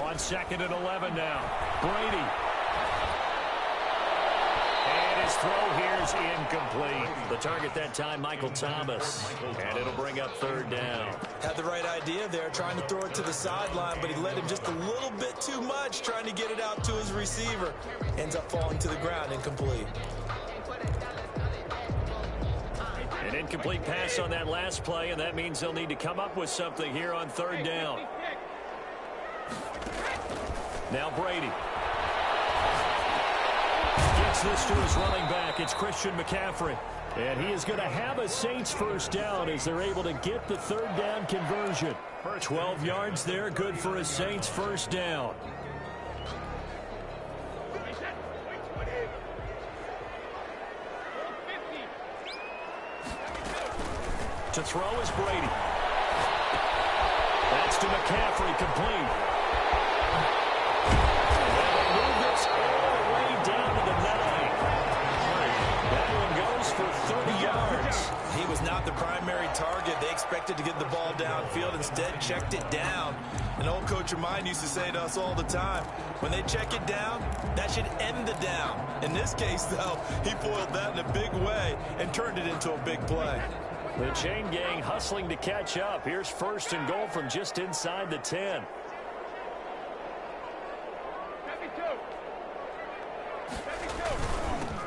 On 2nd and 11 now. Brady. And his throw here is incomplete. The target that time, Michael Thomas. And it'll bring up 3rd down. Had the right idea there, trying to throw it to the sideline, but he let him just a little bit too much, trying to get it out to his receiver. Ends up falling to the ground, incomplete. An incomplete pass on that last play, and that means they'll need to come up with something here on 3rd down. Now Brady. Gets this to his running back. It's Christian McCaffrey. And he is going to have a Saints 1st down as they're able to get the 3rd down conversion. 12 yards there, good for a Saints 1st down. To throw is Brady. That's to McCaffrey, complete. And they move this all the way down to the 9. That one goes for 30 yards. He was not the primary target. They expected to get the ball downfield. Instead, checked it down. An old coach of mine used to say to us all the time, when they check it down, that should end the down. In this case, though, he foiled that in a big way and turned it into a big play. The chain gang hustling to catch up. Here's 1st and goal from just inside the 10.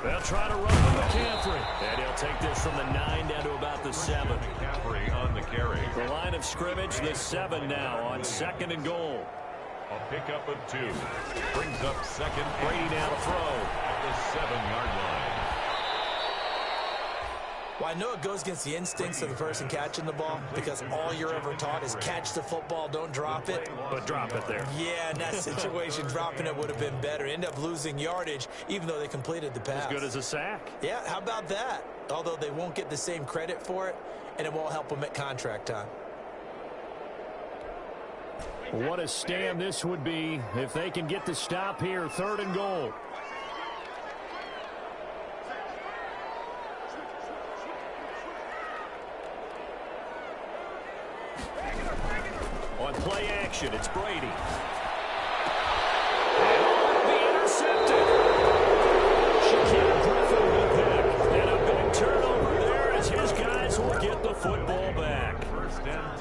They'll try to run with McCaffrey. And he'll take this from the 9 down to about the 7. McCaffrey on the carry. The line of scrimmage, the 7 now on 2nd and goal. A pickup of 2. Brings up 2nd. Brady now to throw. At the 7-yard line. Well, I know it goes against the instincts of the person catching the ball because all you're ever taught is catch the football, don't drop it. But drop it there. Yeah, in that situation, dropping it would have been better. End up losing yardage, even though they completed the pass. As good as a sack. Yeah, how about that? Although they won't get the same credit for it, and it won't help them at contract time. What a stand this would be if they can get the stop here. 3rd and goal. On play action, it's Brady. And be intercepted. Shaquille Griffin with that. And a big turnover there as his guys will get the football back.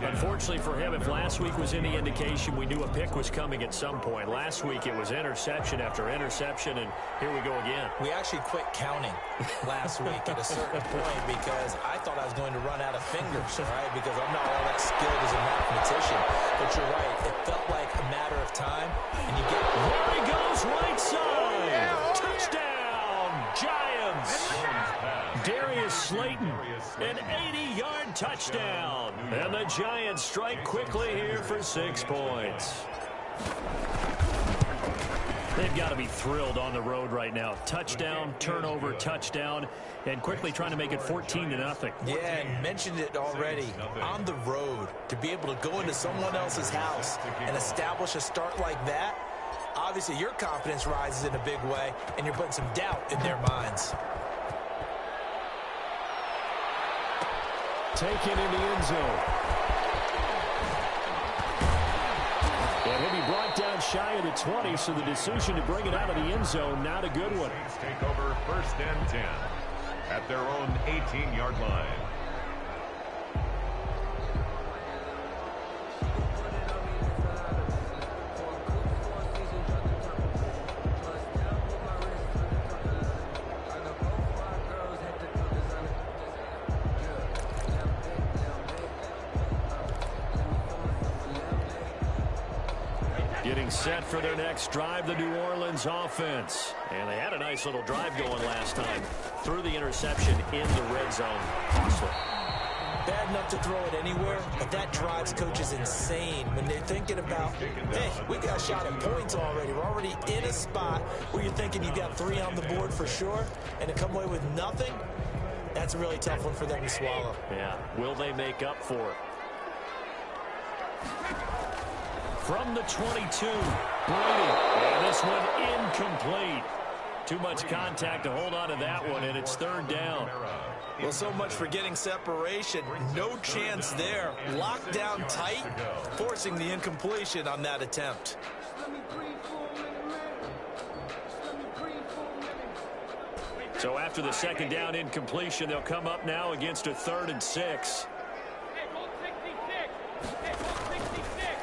Unfortunately for him, if last week was any indication, we knew a pick was coming at some point. Last week it was interception after interception, and here we go again. We actually quit counting last week at a certain point because I thought I was going to run out of fingers, right? Because I'm not all that skilled as a mathematician. But you're right. It felt like a matter of time, and you get... There he goes, right side. Touchdown, Giants. Darius Slayton, an 80-yard touchdown. And the Giants strike quickly here for 6 points. They've got to be thrilled on the road right now. Touchdown, turnover, touchdown, and quickly trying to make it 14-0. Yeah, and mentioned it already. On the road, to be able to go into someone else's house and establish a start like that, obviously your confidence rises in a big way, and you're putting some doubt in their minds. Taken in the end zone. And he'll be brought down shy of the 20, so the decision to bring it out of the end zone, not a good one. Take over 1st and 10 at their own 18-yard line. Getting set for their next drive, the New Orleans offense. And they had a nice little drive going last time. Threw the interception in the red zone. Costly. Bad enough to throw it anywhere, but that drives coaches insane when they're thinking about, hey, we got a shot at points already. We're already in a spot where you're thinking you got 3 on the board for sure, and to come away with nothing, that's a really tough one for them to swallow. Yeah, will they make up for it? From the 22, Brady. And this one incomplete. Too much contact to hold on to that one, and it's third down. Well, so much for getting separation. No chance there. Locked down tight, forcing the incompletion on that attempt. So after the second down incompletion, they'll come up now against a 3rd and 6.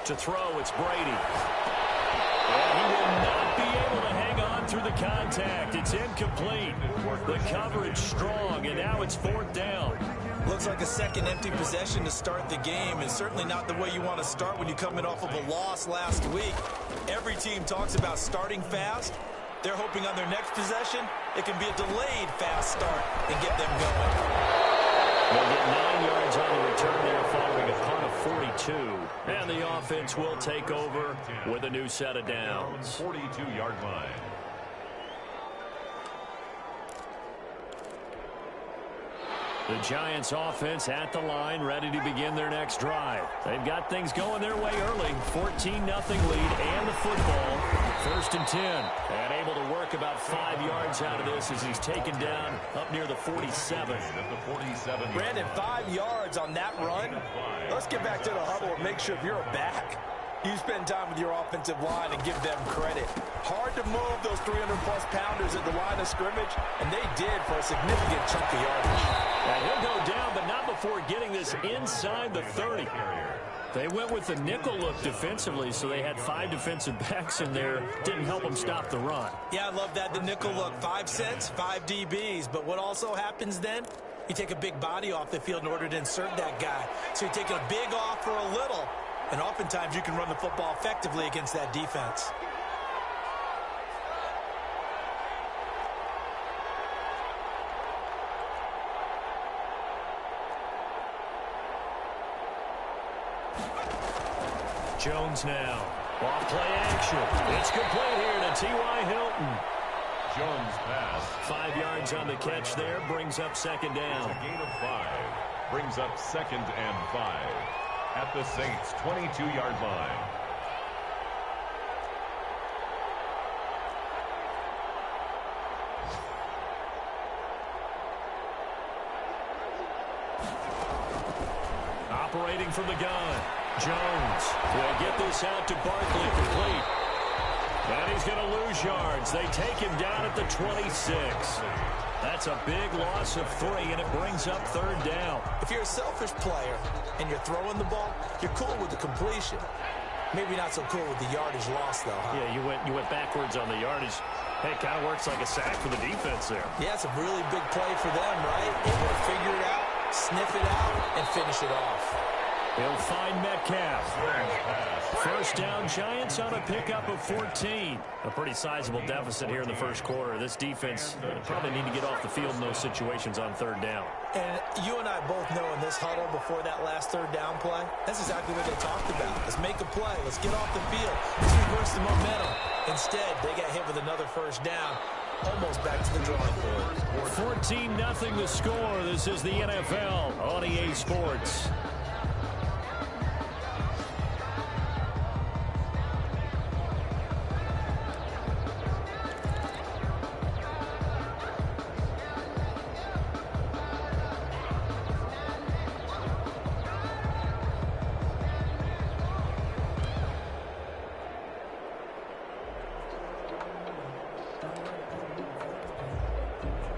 To throw, it's Brady. And he will not be able to hang on through the contact. It's incomplete. The coverage strong, and now it's 4th down. Looks like a second empty possession to start the game, and certainly not the way you want to start when you're coming off of a loss last week. Every team talks about starting fast. They're hoping on their next possession, it can be a delayed fast start and get them going. They'll get 9 yards on the return there following a punt of 42. And the offense will take over with a new set of downs. 42-yard line. The Giants offense at the line, ready to begin their next drive. They've got things going their way early. 14-0 lead and the football. 1st and 10. And able to work about 5 yards out of this as he's taken down up near the 47. Brandon, 5 yards on that run. Let's get back to the huddle and make sure if you're a back, you spend time with your offensive line and give them credit. Hard to move those 300-plus pounders at the line of scrimmage, and they did for a significant chunk of yardage. And he'll go down, but not before getting this inside the 30. They went with the nickel look defensively, so they had 5 defensive backs in there. Didn't help them stop the run. Yeah, I love that, the nickel look. 5 cents, 5 DBs. But what also happens then? You take a big body off the field in order to insert that guy. So you're taking a big off for a little. And oftentimes you can run the football effectively against that defense. Jones now. Off play action. It's complete here to T.Y. Hilton. Jones pass. 5 yards on the catch there. Brings up second down. It's a gain of 5. Brings up 2nd and 5. At the Saints' 22-yard line. Operating from the gun. Jones will get this out to Barkley, complete. And he's going to lose yards. They take him down at the 26. That's a big loss of 3, and it brings up 3rd down. If you're a selfish player and you're throwing the ball, you're cool with the completion. Maybe not so cool with the yardage loss, though, huh? Yeah, you went backwards on the yardage. Hey, it kind of works like a sack for the defense there. Yeah, it's a really big play for them, right? Able to figure it out, sniff it out, and finish it off. He'll find Metcalf. 1st down, Giants on a pickup of 14. A pretty sizable deficit here in the 1st quarter. This defense probably need to get off the field in those situations on 3rd down. And you and I both know in this huddle before that last 3rd down play, that's exactly what they talked about. Let's make a play. Let's get off the field. Let's reverse the momentum. Instead, they got hit with another 1st down. Almost back to the drawing board. 14-0 the score. This is the NFL on EA Sports.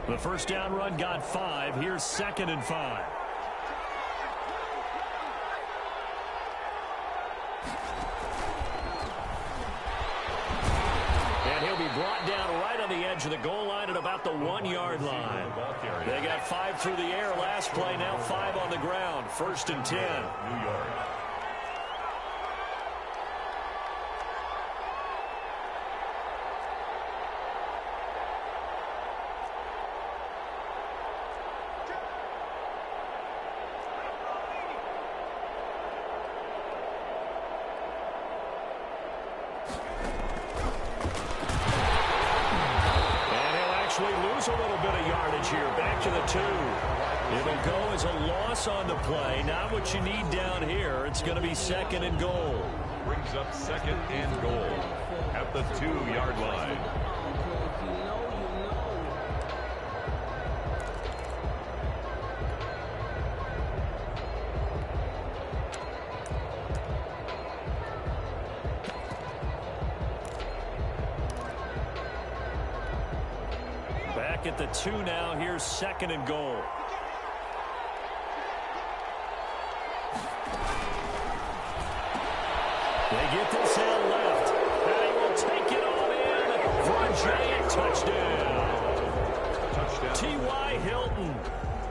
The 1st down run got 5. Here's 2nd and 5. And he'll be brought down right on the edge of the goal line at about the 1-yard line. They got 5 through the air last play, now 5 on the ground. 1st and 10. New York. A little bit of yardage here, back to the 2. It'll go as a loss on the play. Not what you need down here. It's going to be 2nd and goal. Brings up 2nd and goal at the 2-yard line. at the 2 now. Here's 2nd and goal. They get this out left. And he will take it on in for a giant touchdown. T.Y. Hilton,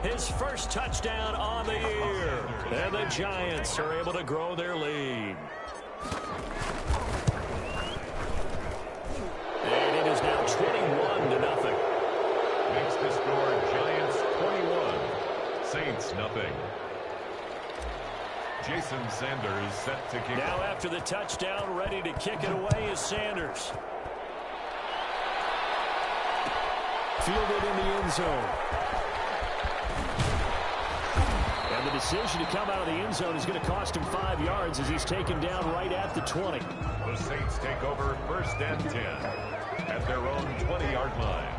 his first touchdown on the year. And the Giants are able to grow their lead. And it is now 21-0. Makes the score Giants 21, Saints nothing. Jason Sanders set to kick. Now after the touchdown, ready to kick it away is Sanders. Fielded in the end zone. And the decision to come out of the end zone is going to cost him 5 yards as he's taken down right at the 20. The Saints take over 1st and 10 at their own 20-yard line.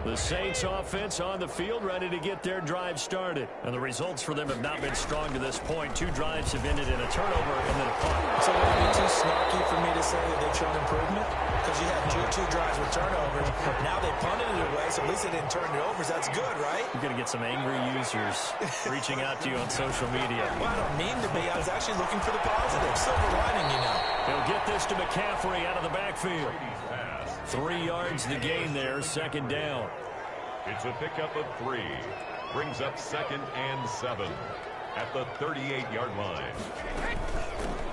The Saints offense on the field ready to get their drive started. And the results for them have not been strong to this point. 2 drives have ended in a turnover and then a punt. So would it be too snarky for me to say that they've shown improvement? Because you had two drives with turnovers. Now they punted it away, so at least they didn't turn it over. So that's good, right? You're going to get some angry users reaching out to you on social media. Well, I don't mean to be. I was actually looking for the positive. Silver lining, you know. He'll get this to McCaffrey out of the backfield. 3 yards the gain there, 2nd down. It's a pickup of 3. Brings up 2nd and 7 at the 38-yard line.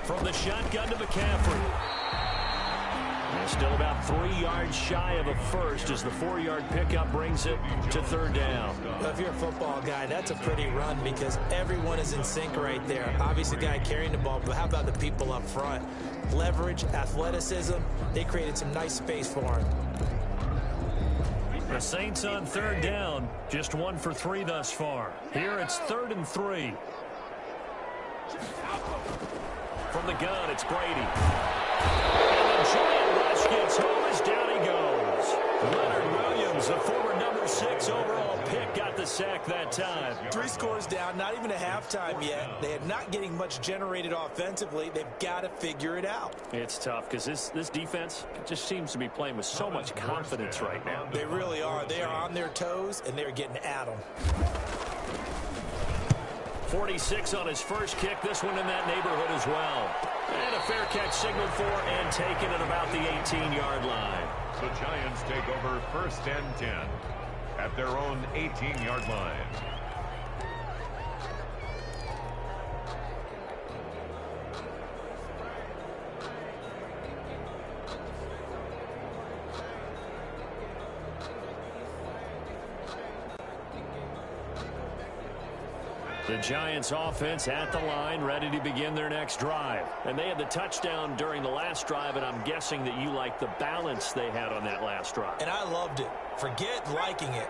From the shotgun to McCaffrey. And still about 3 yards shy of a first as the 4-yard pickup brings it to 3rd down. Well, if you're a football guy, that's a pretty run because everyone is in sync right there. Obviously, the guy carrying the ball, but how about the people up front? Leverage, athleticism, they created some nice space for him. The Saints on 3rd down, just 1 for 3 thus far. Here it's 3rd and 3. From the gun, it's Brady. And the giant rush gets home as down he goes. Leonard Williams, the former number 6 overall pick, got the sack that time. 3 scores down, not even a halftime yet. They are not getting much generated offensively. They've got to figure it out. It's tough because this defense just seems to be playing with so much confidence right now. They really are. They are on their toes, and they're getting at them. 46 on his first kick. This one in that neighborhood as well. And a fair catch signaled for and taken at about the 18-yard line. The Giants take over 1st and 10 at their own 18-yard line. The Giants offense at the line, ready to begin their next drive. And they had the touchdown during the last drive, and I'm guessing that you like the balance they had on that last drive. And I loved it. Forget liking it.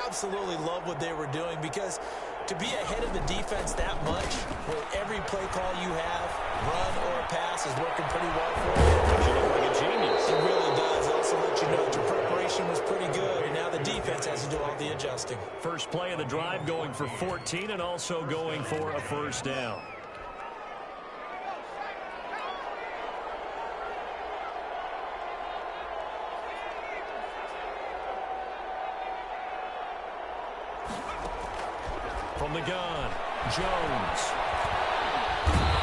Absolutely love what they were doing because to be ahead of the defense that much, where every play call you have, run or pass, is working pretty well for you. You look like a genius. It really does. It also lets you know that your preparation was pretty good, and now the defense has to do all the adjusting. First play of the drive going for 14 and also going for a 1st down. From the gun, Jones.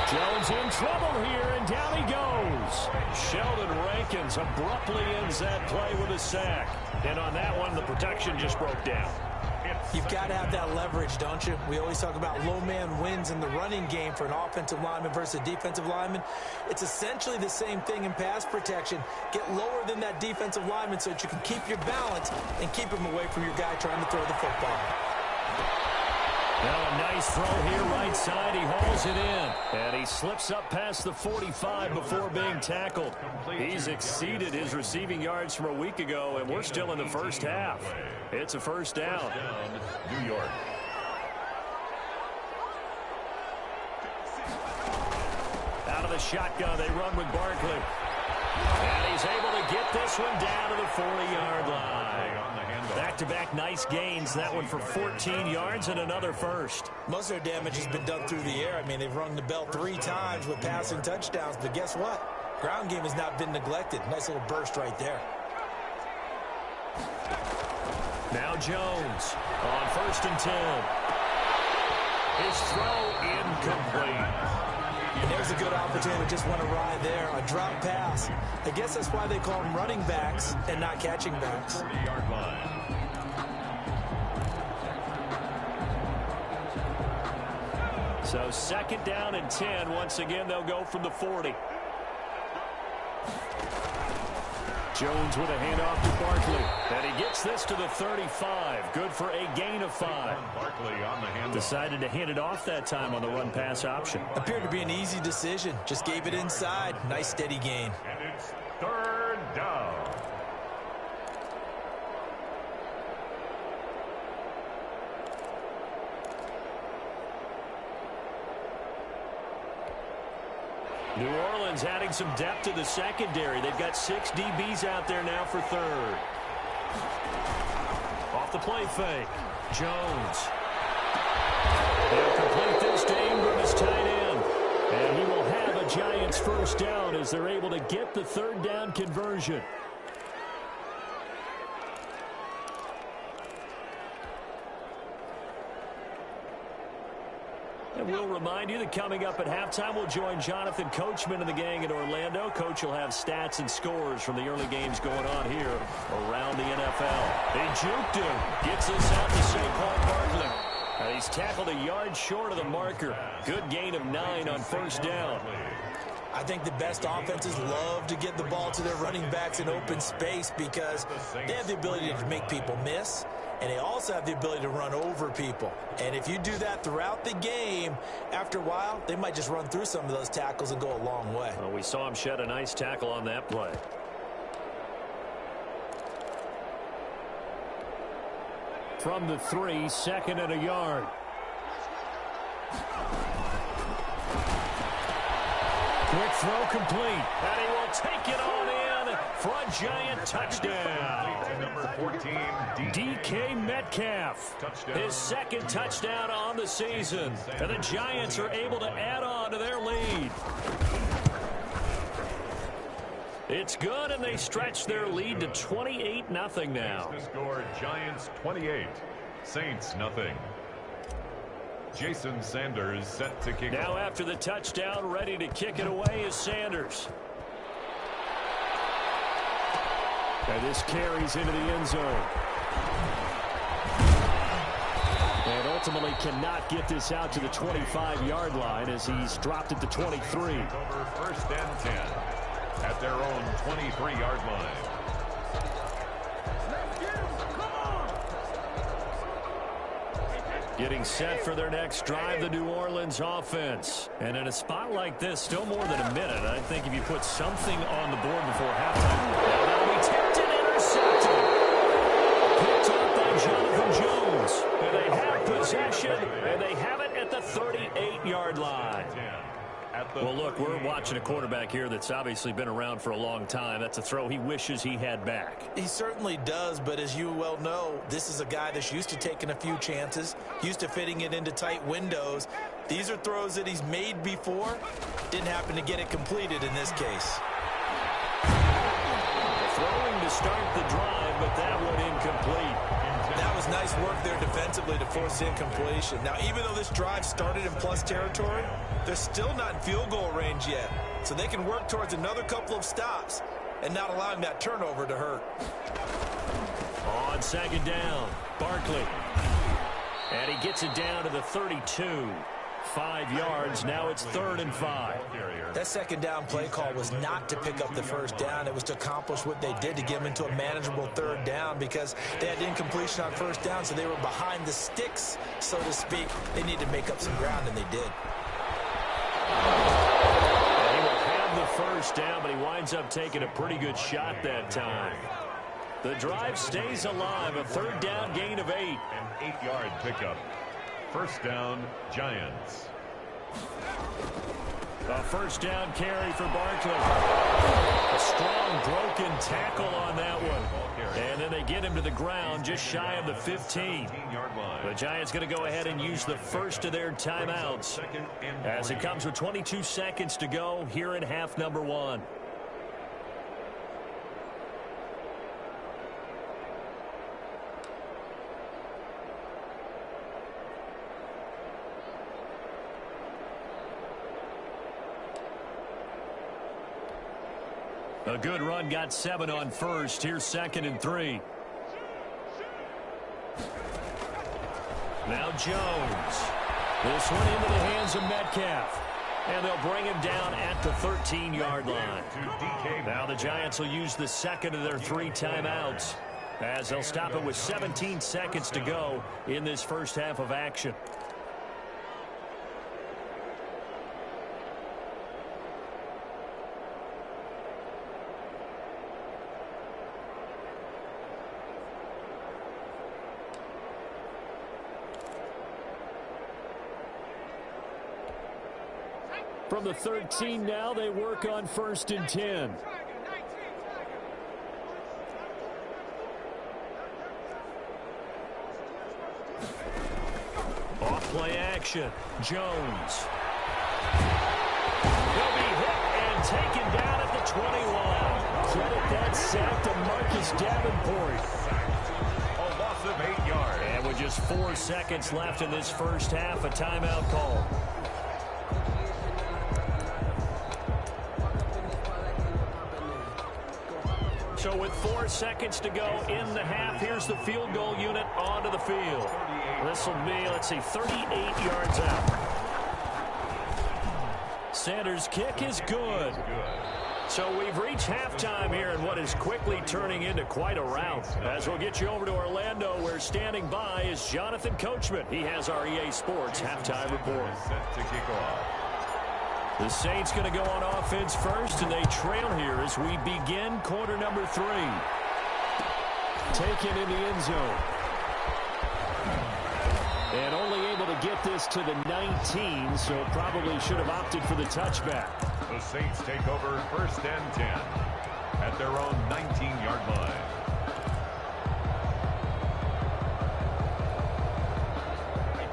Jones in trouble here, and down he goes. Sheldon Rankins abruptly ends that play with a sack. And on that one, the protection just broke down. You've got to have that leverage, don't you? We always talk about low man wins in the running game for an offensive lineman versus a defensive lineman. It's essentially the same thing in pass protection. Get lower than that defensive lineman so that you can keep your balance and keep him away from your guy trying to throw the football. Now a nice throw here right side. He hauls it in. And he slips up past the 45 before being tackled. He's exceeded his receiving yards from a week ago, and we're still in the first half. It's a 1st down. New York. Out of the shotgun, they run with Barkley. And he's able to get this one down to the 40-yard line. Back-to-back nice gains. That one for 14 yards and another first. Most of their damage has been done through the air. I mean, they've rung the bell 3 times with passing touchdowns. But guess what? Ground game has not been neglected. Nice little burst right there. Now Jones on 1st and 10. His throw incomplete. And there's a good opportunity. Just want to ride there. A drop pass. I guess that's why they call them running backs and not catching backs. 40-yard line. So 2nd down and 10. Once again, they'll go from the 40. Jones with a handoff to Barkley. And he gets this to the 35. Good for a gain of 5. Barkley on the handoff. Decided to hand it off that time on the run-pass option. Appeared to be an easy decision. Just gave it inside. Nice steady gain. And it's 3rd down. New Orleans adding some depth to the secondary. They've got 6 DBs out there now for 3rd. Off the play fake. Jones. They'll complete this to Ingram as tight end. And he will have a Giants 1st down as they're able to get the 3rd down conversion. And we'll remind you that coming up at halftime, we'll join Jonathan Coachman and the gang in Orlando. Coach will have stats and scores from the early games going on here around the NFL. They juked him. Gets this out to St. Paul Barkley. And he's tackled a yard short of the marker. Good gain of 9 on 1st down. I think the best offenses love to get the ball to their running backs in open space because they have the ability to make people miss, and they also have the ability to run over people. And if you do that throughout the game, after a while, they might just run through some of those tackles and go a long way. Well, we saw him shed a nice tackle on that play. From the 3, 2nd and a yard. Quick throw complete. And he will take it on in for a Giant touchdown. Number 14, DK Metcalf. Touchdown. His 2nd touchdown on the season. And the Giants are able to add on to their lead. It's good, and they stretch their lead to 28-0 now. The score, Giants 28, Saints nothing. Jason Sanders set to kick. Now after the touchdown, ready to kick it away is Sanders. And this carries into the end zone. And ultimately cannot get this out to the 25-yard line as he's dropped it to 23. Over 1st and 10 at their own 23-yard line. Getting set for their next drive, the New Orleans offense. And in a spot like this, still more than a minute. I think if you put something on the board before halftime, that'll be tipped and intercepted. Picked up by Jonathan Jones. And they have possession, and they have it at the 38-yard line. Well, look, we're watching a quarterback here that's obviously been around for a long time. That's a throw he wishes he had back. He certainly does, but as you well know, this is a guy that's used to taking a few chances, used to fitting it into tight windows. These are throws that he's made before. Didn't happen to get it completed in this case. Throwing to start the drive, but that one incomplete. That was nice work there defensively to force incompletion. Now, even though this drive started in plus territory, they're still not in field goal range yet. So they can work towards another couple of stops and not allowing that turnover to hurt. On 2nd down, Barkley. And he gets it down to the 32. 5 yards. Now it's 3rd and 5. That 2nd down play call was not to pick up the 1st down. It was to accomplish what they did to get them into a manageable 3rd down because they had incompletion on 1st down, so they were behind the sticks, so to speak. They needed to make up some ground, and they did. And he will have the 1st down, but he winds up taking a pretty good shot that time. The drive stays alive. A 3rd down gain of 8. An 8-yard pickup. 1st down, Giants. A 1st down carry for Barkley. A strong broken tackle on that one. And then they get him to the ground just shy of the 15. The Giants going to go ahead and use the first of their timeouts as it comes with 22 seconds to go here in half number 1. A good run, got 7 on first. Here's 2nd and 3. Now Jones. This one into the hands of Metcalf. And they'll bring him down at the 13-yard line. Now the Giants will use the second of their 3 timeouts as they'll stop it with 17 seconds to go in this first half of action. From the 13 now, they work on 1st and 10. Off-play action. Jones. He'll be hit and taken down at the 21. Credit that sack to Marcus Davenport. A loss of 8 yards. And with just 4 seconds left in this first half, a timeout call. So with 4 seconds to go in the half, here's the field goal unit onto the field. This will be, let's see, 38 yards out. Sanders' kick is good. So we've reached halftime here in what is quickly turning into quite a rout. As we'll get you over to Orlando, where standing by is Jonathan Coachman. He has our EA Sports halftime report. Set to kick off. The Saints going to go on offense first, and they trail here as we begin quarter number 3. Taken in the end zone. And only able to get this to the 19, so probably should have opted for the touchback. The Saints take over 1st and 10 at their own 19-yard line.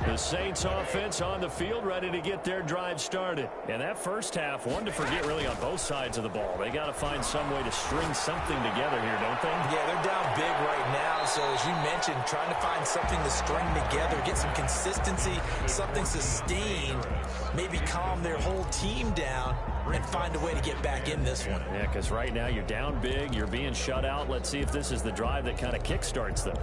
The Saints offense on the field, ready to get their drive started. And that first half, one to forget really on both sides of the ball. They got to find some way to string something together here, don't they? Yeah, they're down big right now. So as you mentioned, trying to find something to string together, get some consistency, something sustained, maybe calm their whole team down and find a way to get back in this one. Yeah, because right now you're down big, you're being shut out. Let's see if this is the drive that kind of kickstarts them.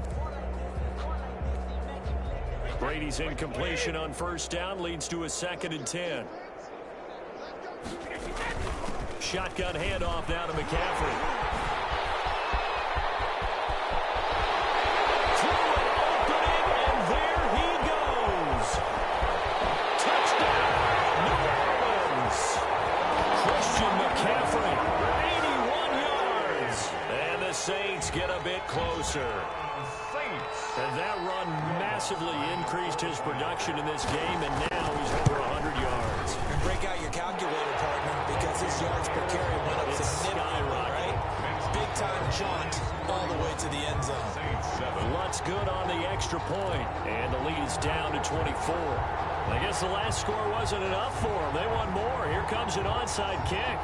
Brady's incompletion on 1st down leads to a 2nd and 10. Shotgun handoff now to McCaffrey. Through an opening, and there he goes. Touchdown, New Orleans. Christian McCaffrey, 81 yards. And the Saints get a bit closer. And that run massively increased his production in this game, and now he's over 100 yards. And break out your calculator, partner, because his yards per carry went up significantly, right? Big-time jaunt all the way to the end zone. Lutz good on the extra point, and the lead is down to 24. I guess the last score wasn't enough for them. They want more. Here comes an onside kick.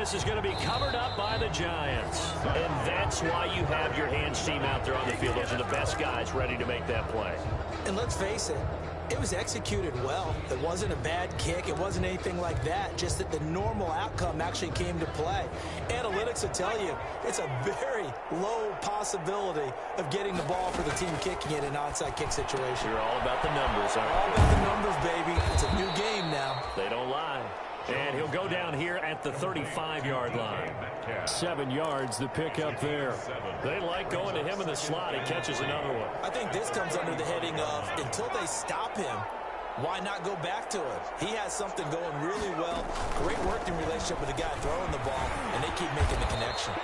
This is going to be covered up by the Giants. And that's why you have your hands team out there on the field. Those are the best guys ready to make that play. And let's face it, it was executed well. It wasn't a bad kick. It wasn't anything like that. Just that the normal outcome actually came to play. Analytics will tell you it's a very low possibility of getting the ball for the team kicking it in an onside kick situation. You're all about the numbers, aren't you? All about the numbers, baby. It's a new game now. They don't lie. And he'll go down here at the 35-yard line. 7 yards, the pickup there. They like going to him in the slot. He catches another one. I think this comes under the heading of, until they stop him, why not go back to him? He has something going really well. Great working relationship with the guy throwing the ball, and they keep making the connection.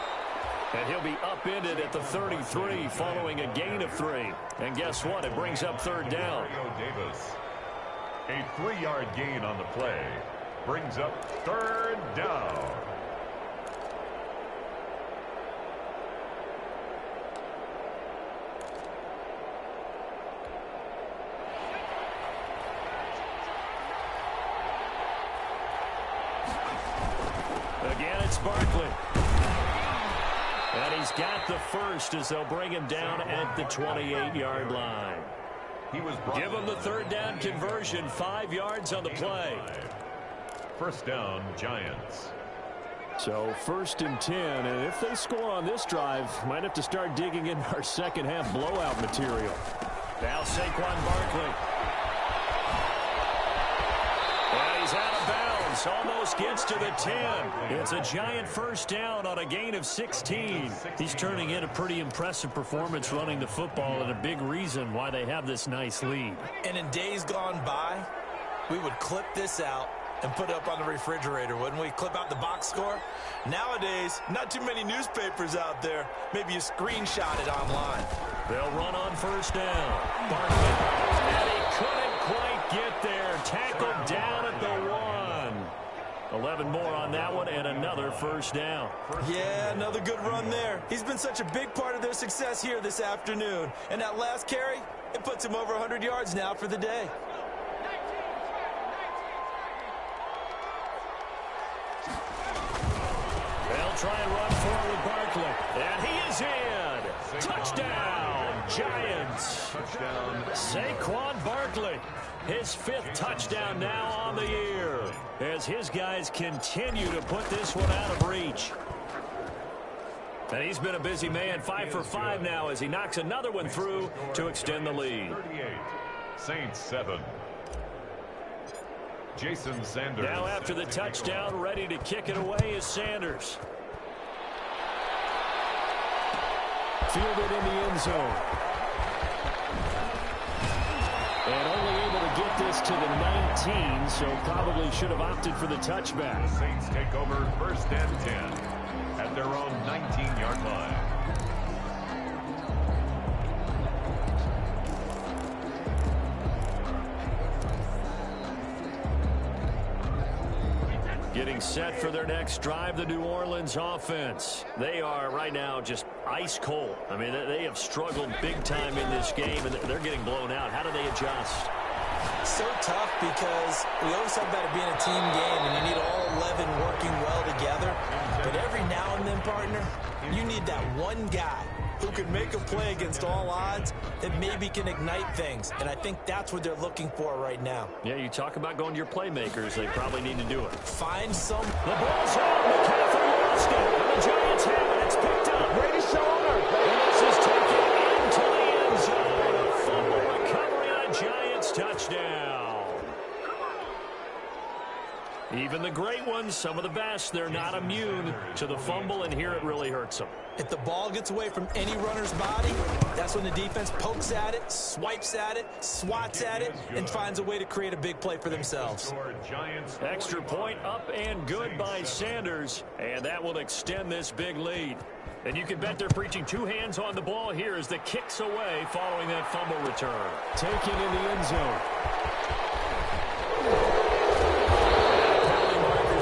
And he'll be upended at the 33 following a gain of 3. And guess what? It brings up 3rd down. A 3-yard gain on the play brings up third down. Again, it's Barkley. And he's got the first as they'll bring him down at the 28-yard line. Give him the third down conversion, 5 yards on the play. First down, Giants. So 1st and 10, and if they score on this drive, might have to start digging in our second half blowout material. Now Saquon Barkley. And he's out of bounds. Almost gets to the 10. It's a Giant first down on a gain of 16. He's turning in a pretty impressive performance running the football, and a big reason why they have this nice lead. And in days gone by, we would clip this out and put it up on the refrigerator, wouldn't we? Clip out the box score. Nowadays, not too many newspapers out there. Maybe you screenshot it online. They'll run on first down. Barkley. And he couldn't quite get there. Tackled down at the 1. 11 more on that one, and another first down. Yeah, another good run there. He's been such a big part of their success here this afternoon. And that last carry, it puts him over 100 yards now for the day. They'll try and run forward with Barkley. And he is in. Touchdown, Giants. Touchdown. Saquon Barkley. His 5th touchdown now on the year as his guys continue to put this one out of reach. And he's been a busy man, 5 for 5 now as he knocks another one through to extend the lead. 38. Saints 7. Jason Sanders. Now after the touchdown, ready to kick it away is Sanders. Fielded in the end zone. And only able to get this to the 19, so probably should have opted for the touchback. The Saints take over 1st and 10 at their own 19-yard line. Getting set for their next drive, the New Orleans offense. They are right now just ice cold. I mean, they have struggled big time in this game, and they're getting blown out. How do they adjust? So tough because we always talk about it being a team game, and you need all 11 working well together. But every now and then, partner, you need that one guy who can make a play against all odds that maybe can ignite things. And I think that's what they're looking for right now. Yeah, you talk about going to your playmakers. They probably need to do it. Find some. The ball's out. McCaffrey lost it. And the Giants have it. It's picked up. Brady Shoulder. And this is taken into the end zone. A fumble recovery on a Giants touchdown. Even the great ones, some of the best, they're not immune to the fumble, and here it really hurts them. If the ball gets away from any runner's body, that's when the defense pokes at it, swipes at it, swats at it, and finds a way to create a big play for themselves. Extra point up and good by Sanders, and that will extend this big lead. And you can bet they're preaching 2 hands on the ball here as the kick's away following that fumble return. Taking in the end zone.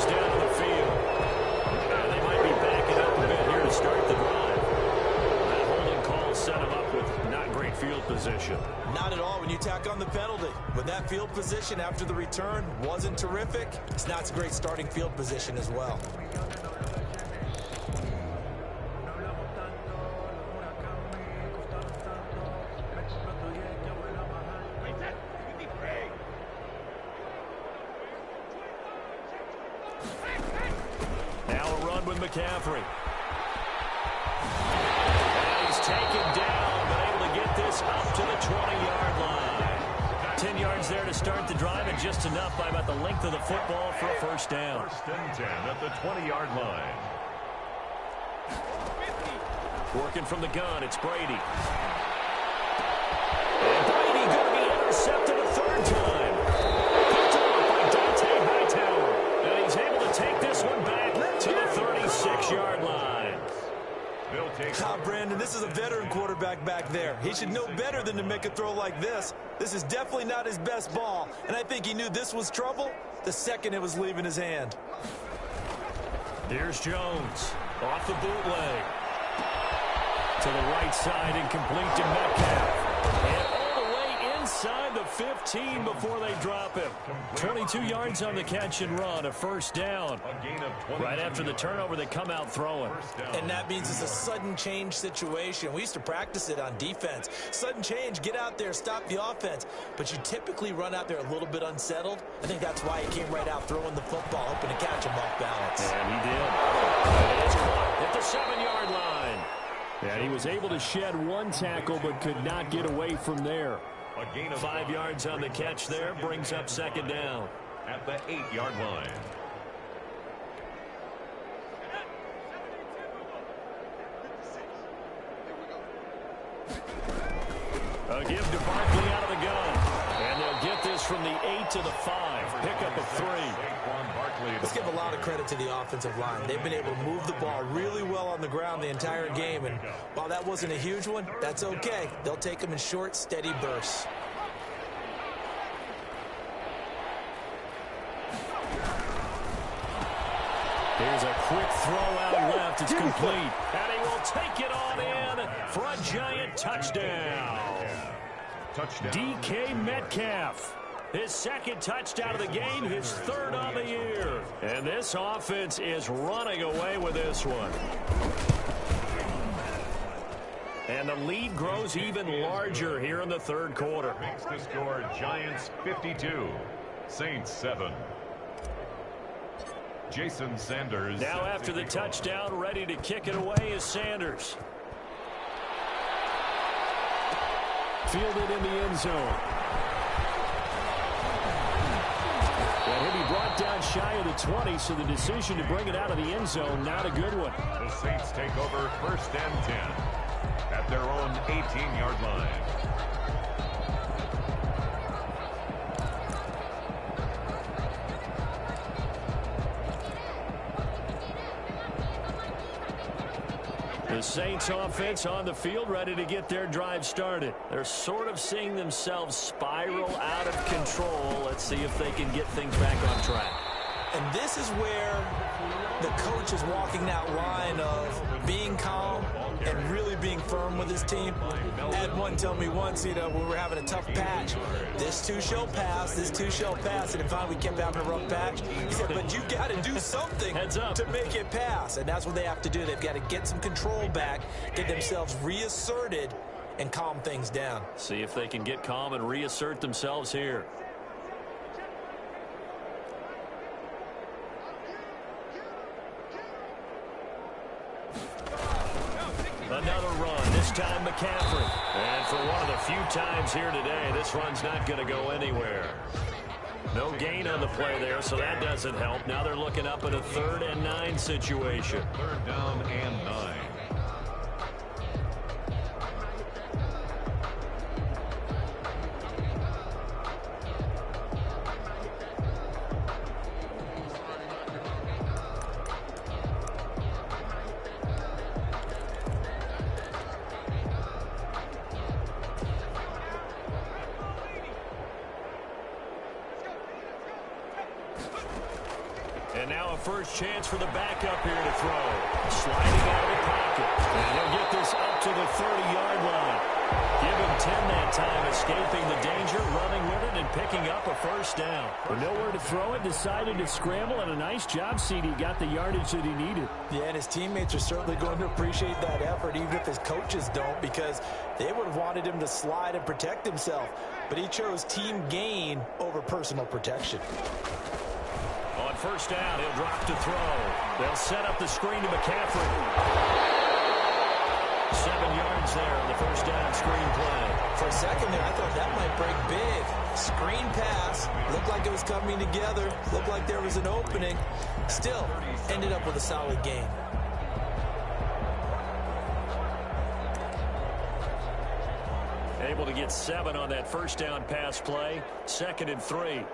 Down on the field. They might be backing up a bit here to start the drive. That holding call set him up with not great field position. Not at all when you tack on the penalty. With that field position after the return wasn't terrific, it's not a great starting field position as well. McCaffrey. And he's taken down, but able to get this up to the 20-yard line. 10 yards there to start the drive, and just enough by about the length of the football for a first down. 1st and 10 at the 20-yard line. Working from the gun, it's Brady. And Brady going to be intercepted a 3rd time. Picked off by Dante Hightower. And he's able to take this one back to the 36-yard line. Brandon, this is a veteran quarterback quarterback back there. He should know better than to make a throw like this. This is definitely not his best ball, and I think he knew this was trouble the second it was leaving his hand. Here's Jones off the bootleg. To the right side, incomplete to Metcalf. And all the way inside the 15 before they drop him. 22 yards on the catch and run, a first down. Right after the turnover, they come out throwing. And that means it's a sudden change situation. We used to practice it on defense. Sudden change, get out there, stop the offense. But you typically run out there a little bit unsettled. I think that's why he came right out throwing the football, hoping to catch him off balance. And he did. And it's caught at the 7-yard line. And he was able to shed one tackle but could not get away from there. 5 yards on the catch there, brings up second down. At the 8-yard line. A give to Barkley out of the gun. And they'll get this from the 8 to the 5. Pick up a 3. Let's give a lot of credit to the offensive line. They've been able to move the ball really well on the ground the entire game. And while that wasn't a huge one, that's okay. They'll take them in short, steady bursts. Here's a quick throw out left. It's complete. And he will take it on in for a giant touchdown. DK Metcalf. His second touchdown of the game, his third on the year. And this offense is running away with this one. And the lead grows even larger here in the third quarter. Makes the score Giants 52, Saints 7. Jason Sanders. Now after the touchdown, ready to kick it away is Sanders. Fielded in the end zone. And he'll be brought down shy of the 20, so the decision to bring it out of the end zone, not a good one. The Saints take over first and 10 at their own 18-yard line. The Saints offense on the field, ready to get their drive started. They're sort of seeing themselves spiral out of control. Let's see if they can get things back on track. And this is where the coach is walking that line of being calm and really being firm with his team. I had one tell me once, we were having a tough patch. This too shall pass, this too shall pass. And finally we kept having a rough patch. He said, but you got to do something to make it pass. And that's what they have to do. They've got to get some control back, get themselves reasserted, and calm things down. See if they can get calm and reassert themselves here. Another run, this time McCaffrey. And for one of the few times here today, this run's not going to go anywhere. No gain on the play there, so that doesn't help. Now they're looking up at a 3rd and 9 situation. 3rd down and 9. And now a first chance for the backup here to throw. Sliding out of the pocket. And he'll get this up to the 30-yard line. Give him 10 that time, escaping the danger, running with it, and picking up a first down. With nowhere to throw it, decided to scramble, and a nice job, CD. Got the yardage that he needed. Yeah, and his teammates are certainly going to appreciate that effort, even if his coaches don't, because they would have wanted him to slide and protect himself. But he chose team gain over personal protection. On first down, he'll drop to throw. They'll set up the screen to McCaffrey. 7 yards there on the first down screen play. For a second there, I thought that might break big. Screen pass. Looked like it was coming together. Looked like there was an opening. Still, ended up with a solid gain. Able to get 7 on that first down pass play. 2nd and 3.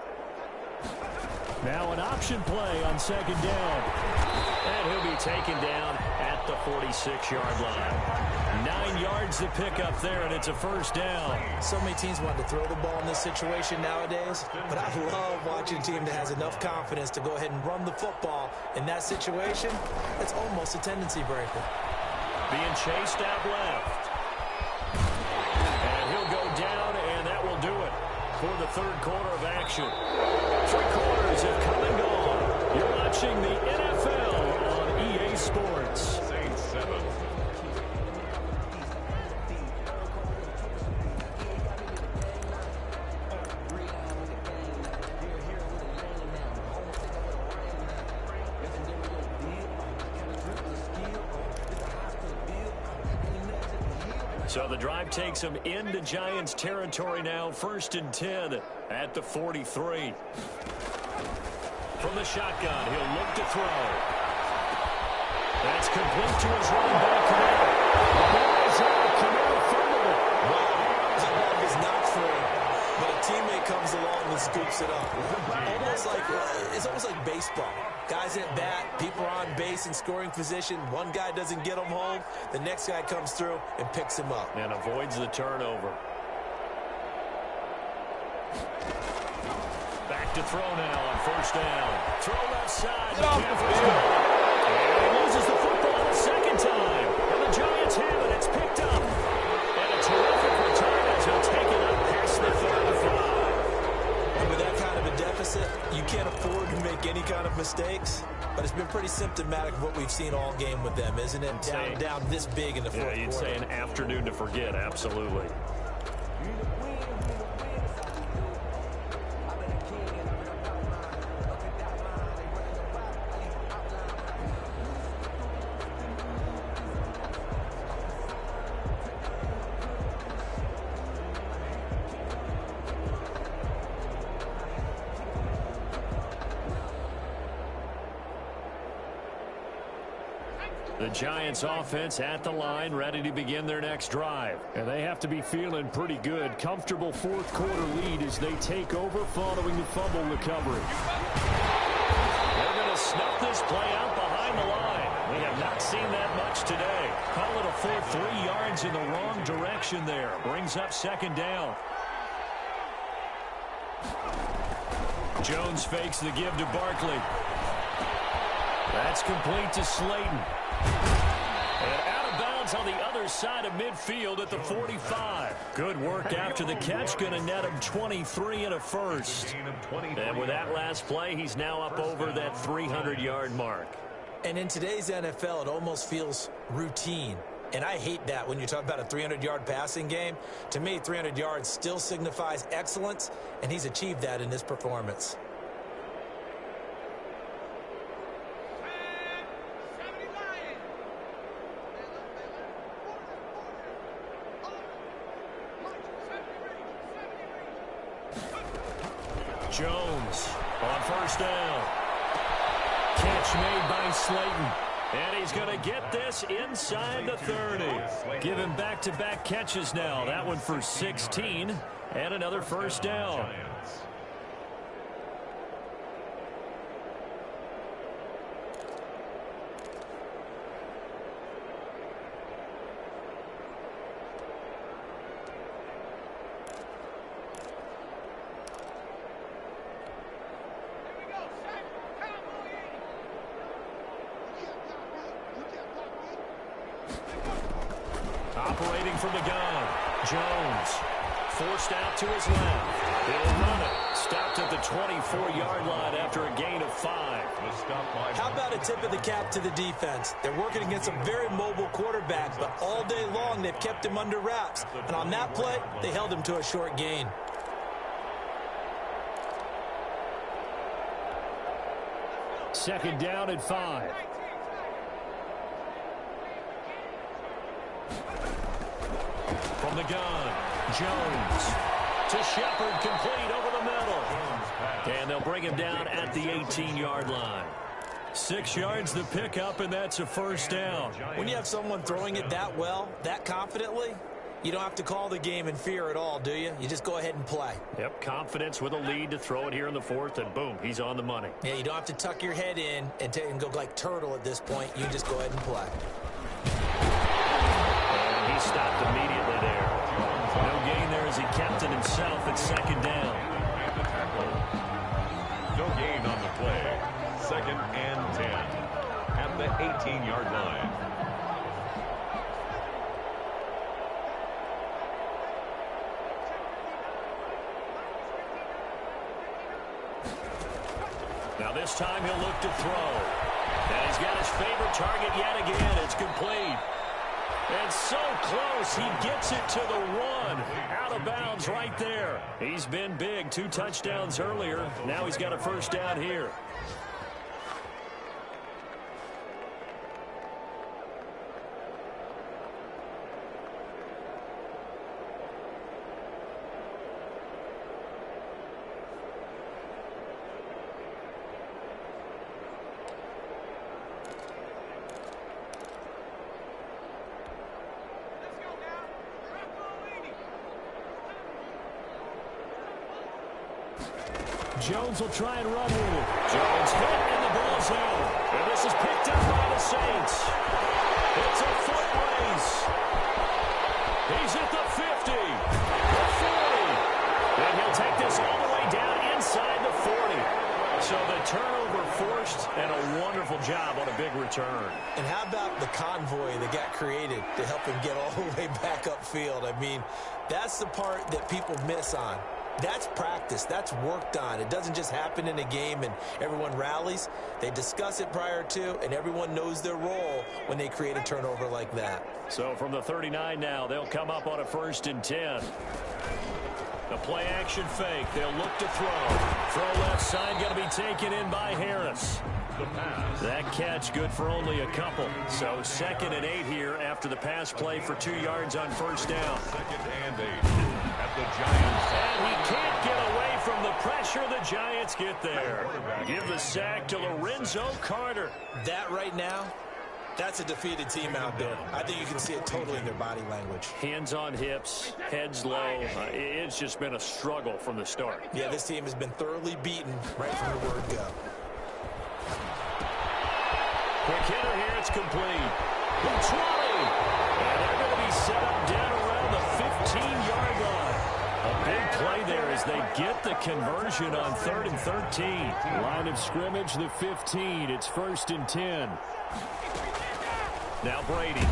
Now an option play on 2nd down. And he'll be taken down at at the 46-yard line. 9 yards to pick up there, and it's a first down. So many teams want to throw the ball in this situation nowadays, but I love watching a team that has enough confidence to go ahead and run the football. In that situation, it's almost a tendency breaker. Being chased out left. And he'll go down, and that will do it for the third quarter of action. 3 quarters have come and gone. You're watching the NFL on EA Sports. Saints 7. So the drive takes him into Giants territory now. 1st and 10 at the 43. From the shotgun, he'll look to throw. That's complete to his running back, Camille. The ball is out. Camille fumbled it. Wow, that ball is not free, but a teammate comes along and scoops it up. It's almost like baseball. Guys at bat, people are on base in scoring position. One guy doesn't get him home. The next guy comes through and picks him up. And avoids the turnover. Back to throw now on 1st down. Throw left side. And he loses the football the second time. And the Giants have it. It's picked up. And a terrific return as he'll take it up past the 35. And with that kind of a deficit, you can't afford to make any kind of mistakes. But it's been pretty symptomatic of what we've seen all game with them, isn't it? Down this big in the fourth quarter. Yeah, you'd say an afternoon to forget. Absolutely. The Giants offense at the line, ready to begin their next drive. And they have to be feeling pretty good. Comfortable fourth quarter lead as they take over following the fumble recovery. They're going to snuff this play out behind the line. We have not seen that much today. Call it a full 3 yards in the wrong direction there. Brings up 2nd down. Jones fakes the give to Barkley. That's complete to Slayton. And out of bounds on the other side of midfield at the 45. Good work after the catch. Going to net him 23 and a first. And with that last play, he's now up over that 300-yard mark. And in today's NFL, it almost feels routine. And I hate that when you talk about a 300-yard passing game. To me, 300 yards still signifies excellence, and he's achieved that in this performance. Jones on 1st down. Catch made by Slayton. And he's going to get this inside the 30. Give him back-to-back catches now. That one for 16 and another 1st down. Operating from the gun, Jones forced out to his left. He'll run it. Stopped at the 24-yard line after a gain of 5. How about a tip of the cap to the defense? They're working against a very mobile quarterback, but all day long they've kept him under wraps. And on that play, they held him to a short gain. Second down at 5. From the gun, Jones to Shepard, complete over the middle. And they'll bring him down at the 18-yard line. 6 yards to pick up, and that's a 1st down. When you have someone throwing it that well, that confidently, you don't have to call the game in fear at all, do you? You just go ahead and play. Yep, confidence with a lead to throw it here in the 4th, and boom, he's on the money. Yeah, you don't have to tuck your head in and go like turtle at this point. You just go ahead and play. stopped immediately there. No gain there as he kept it himself at second down. No gain on the play. Second and 10 at the 18-yard line. Now this time he'll look to throw. And he's got his favorite target yet again. It's complete. And so close, he gets it to the one. Out of bounds right there. He's been big. 2 touchdowns earlier. Now he's got a first down here. Jones will try and run with it. Jones hit, and the ball's in. And this is picked up by the Saints. It's a foot race. He's at the 50, the 40. And he'll take this all the way down inside the 40. So the turnover forced, and a wonderful job on a big return. And how about the convoy that got created to help him get all the way back upfield? I mean, that's the part that people miss on. That's practice. That's worked on. It doesn't just happen in a game and everyone rallies. They discuss it prior to, and everyone knows their role when they create a turnover like that. So from the 39 now, they'll come up on a 1st and 10. The play action fake. They'll look to throw. Throw left side going to be taken in by Harris. That catch good for only a couple. So 2nd and 8 here after the pass play for 2 yards on first down. 2nd and 8 at the Giants. And he can't get away from the pressure. The Giants get there. Give the sack to Lorenzo Carter. That right now, that's a defeated team out there. I think you can see it totally in their body language. Hands on hips, heads low. It's just been a struggle from the start. Yeah, this team has been thoroughly beaten right from the word go. Quick hitter here, it's complete. The 20. And they're going to be set up down around the 15-yard line. A big play there as they get the conversion on 3rd and 13. Line of scrimmage, the 15. It's 1st and 10. Now Brady. And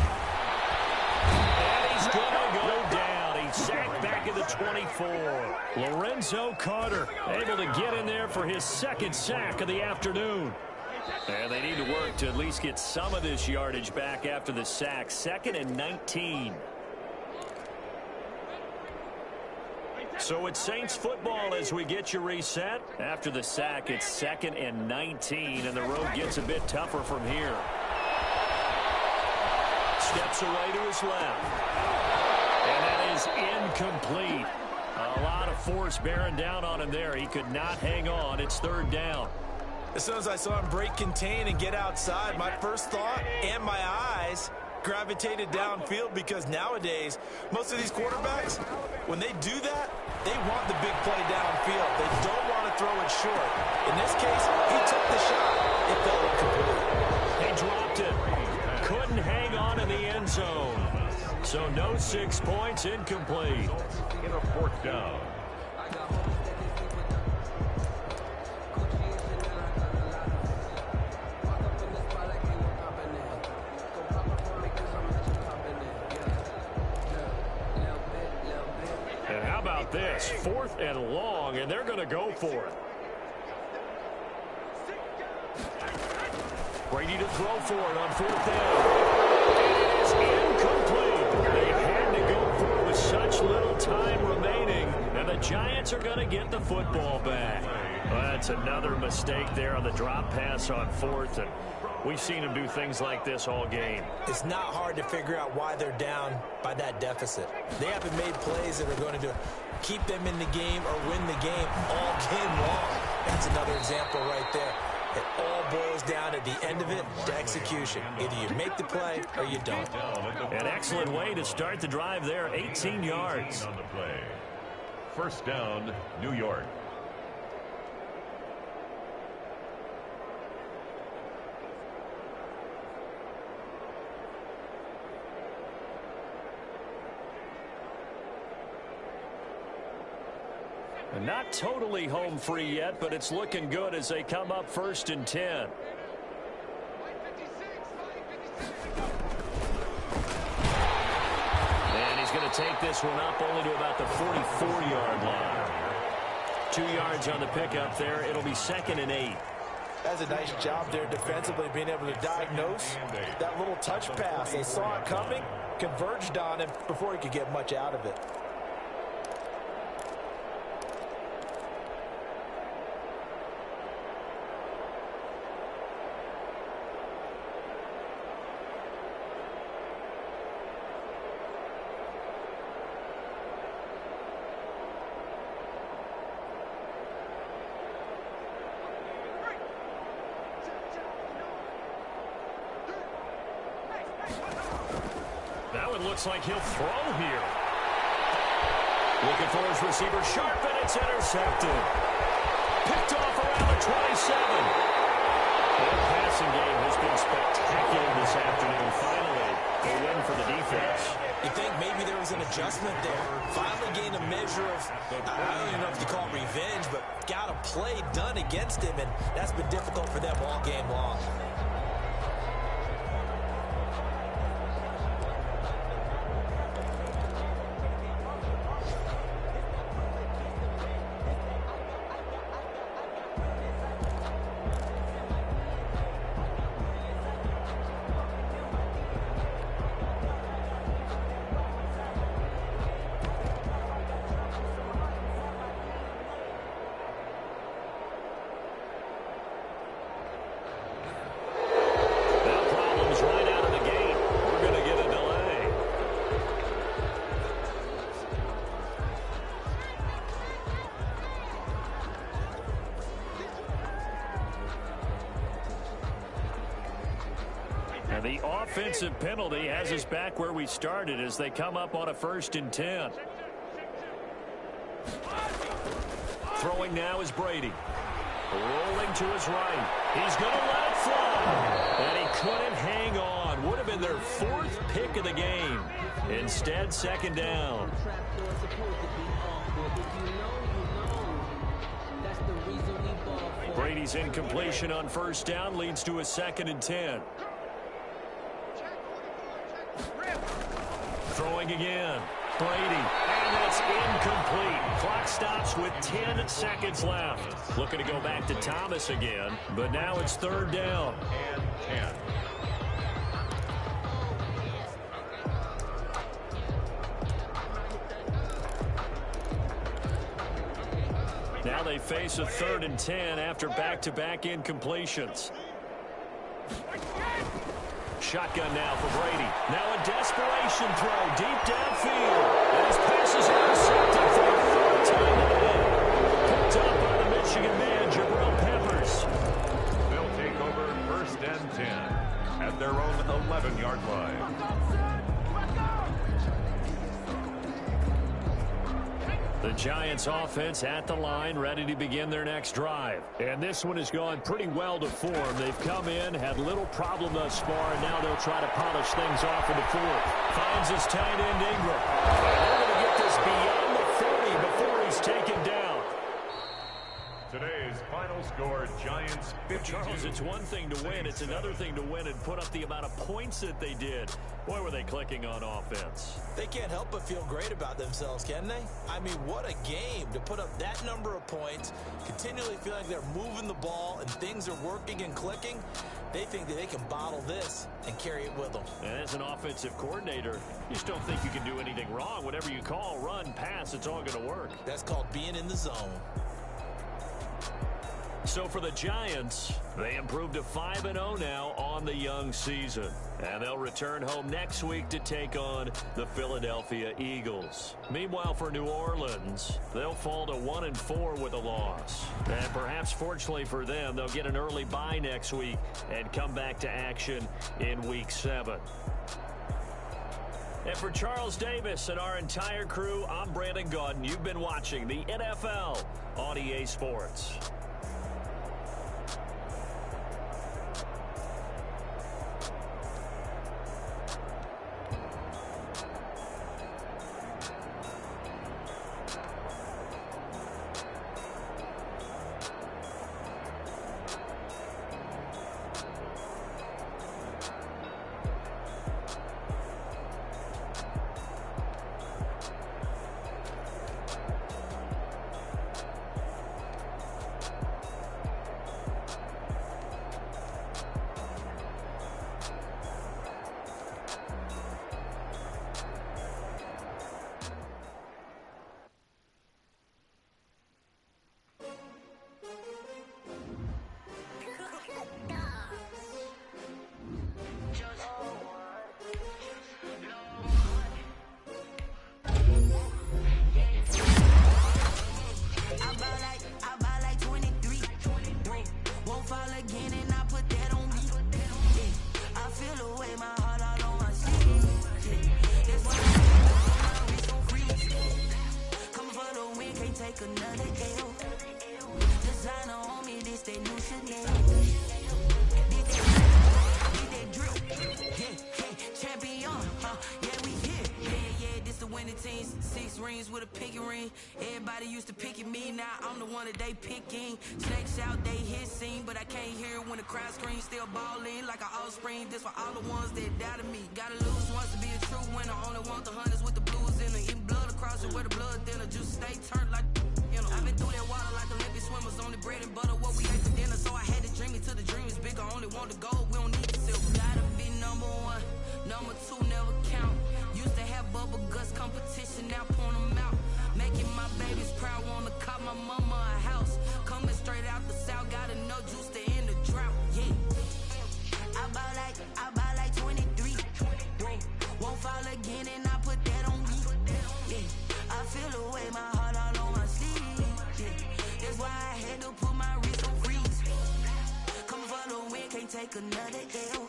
he's going to go down. He's sacked back at the 24. Lorenzo Carter able to get in there for his 2nd sack of the afternoon. And they need to work to at least get some of this yardage back after the sack. 2nd and 19. So it's Saints football as we get you reset. After the sack, it's 2nd and 19, and the road gets a bit tougher from here. Steps away to his left. And that is incomplete. A lot of force bearing down on him there. He could not hang on. It's 3rd down. As soon as I saw him break contain and get outside, my first thought and my eyes gravitated downfield, because nowadays, most of these quarterbacks, when they do that, they want the big play downfield. They don't want to throw it short. In this case, he took the shot. It fell incomplete. He dropped it. Couldn't hang on in the end zone. So no 6 points, incomplete. In a 4th down. And how about this? 4th and long, and they're going to go for it. Brady to throw for it on 4th down. It is incomplete. They had to go for it with such little time remaining, and the Giants are going to get the football back. Well, that's another mistake there on the drop pass on 4th, and we've seen them do things like this all game. It's not hard to figure out why they're down by that deficit. They haven't made plays that are going to keep them in the game or win the game all game long. That's another example right there. It all boils down at the end of it to execution. Either you make the play or you don't. An excellent way to start the drive there, 18 yards. On the play. 1st down, New York. Not totally home free yet, but it's looking good as they come up 1st and 10. And he's going to take this one up only to about the 44-yard line. 2 yards on the pickup there. It'll be 2nd and 8. That's a nice job there defensively, being able to diagnose that little touch pass. They saw it coming, converged on him before he could get much out of it. Looks like he'll throw here. Looking for his receiver sharp, and it's intercepted. Picked off around the 27. The passing game has been spectacular this afternoon. Finally, a win for the defense. You think maybe there was an adjustment there. Finally gained a measure of, I don't even know if you call it revenge, but got a play done against him, and that's been difficult for them all game long. The offensive penalty has us back where we started as they come up on a 1st and 10. Throwing now is Brady. Rolling to his right. He's going to let it fly. And he couldn't hang on. Would have been their 4th pick of the game. Instead, 2nd down. Brady's incompletion on 1st down leads to a 2nd and 10. Throwing again. Brady. And that's incomplete. Clock stops with 10 seconds left. Looking to go back to Thomas again, but now it's 3rd down. And 10. Now they face a 3rd and 10 after back-to-back incompletions. Shotgun now for Brady. Now a desperation throw deep downfield. And his pass is intercepted for the 3rd time today. Picked up by the Michigan man, Jabril Peppers. They'll take over 1st and 10 at their own 11-yard line. The Giants offense at the line, ready to begin their next drive. And this one has gone pretty well to form. They've come in, had little problem thus far, and now they'll try to polish things off in the 4th. Finds his tight end Ingram. And they're going to get this beyond the 40 before he's taken down. Today's final score, Giants 52. Charles, it's one thing to win. It's another thing to win and put up the amount of points that they did. Boy, were they clicking on offense. They can't help but feel great about themselves, can they? I mean, what a game to put up that number of points, continually feel like they're moving the ball and things are working and clicking. They think that they can bottle this and carry it with them. And as an offensive coordinator, you just don't think you can do anything wrong. Whatever you call, run, pass, it's all going to work. That's called being in the zone. So for the Giants, they improved to 5-0 now on the young season. And they'll return home next week to take on the Philadelphia Eagles. Meanwhile, for New Orleans, they'll fall to 1-4 with a loss. And perhaps fortunately for them, they'll get an early bye next week and come back to action in Week 7. And for Charles Davis and our entire crew, I'm Brandon Gaudin. You've been watching the NFL on EA Sports. take another L. Designer on me, this they new Chanel. Did that drill? Yeah, champion, yeah, we here. Yeah, this the winning teams. 6 rings with a pinky ring. Everybody used to pick at me, now I'm the one that they picking. Snakes out, they hit scene, but I can't hear it when the crowd screams. Still balling like an offspring. This for all the ones that doubted me. Gotta lose once to be a true winner. Only want the hunters with the blues in it. Eating blood across it where the blood thinner. Juice stay turned like you know. I've been through that water like Olympic swimmers. Only bread and butter, what we ate for dinner. So I had to dream it till the dream is bigger. Only want the gold, we don't need the silver. Gotta be number 1, number 2 never count. Used to have bubble guts competition, now point them out. Making my babies proud, wanna cop my mama a house. Coming straight out the south, gotta know juice to end the drought. Yeah, I buy like 23. Whoa, won't fall again and I put that on me. Yeah, I feel the way, my heart all on my sleeve. Yeah, that's why I had to put my wrist on freeze. Come for the win, can't take another L.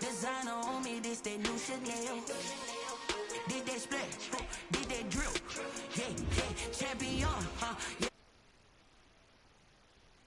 Designer on me, this that new Chanel. Did that splash, did that drill? Yeah, champion, yeah.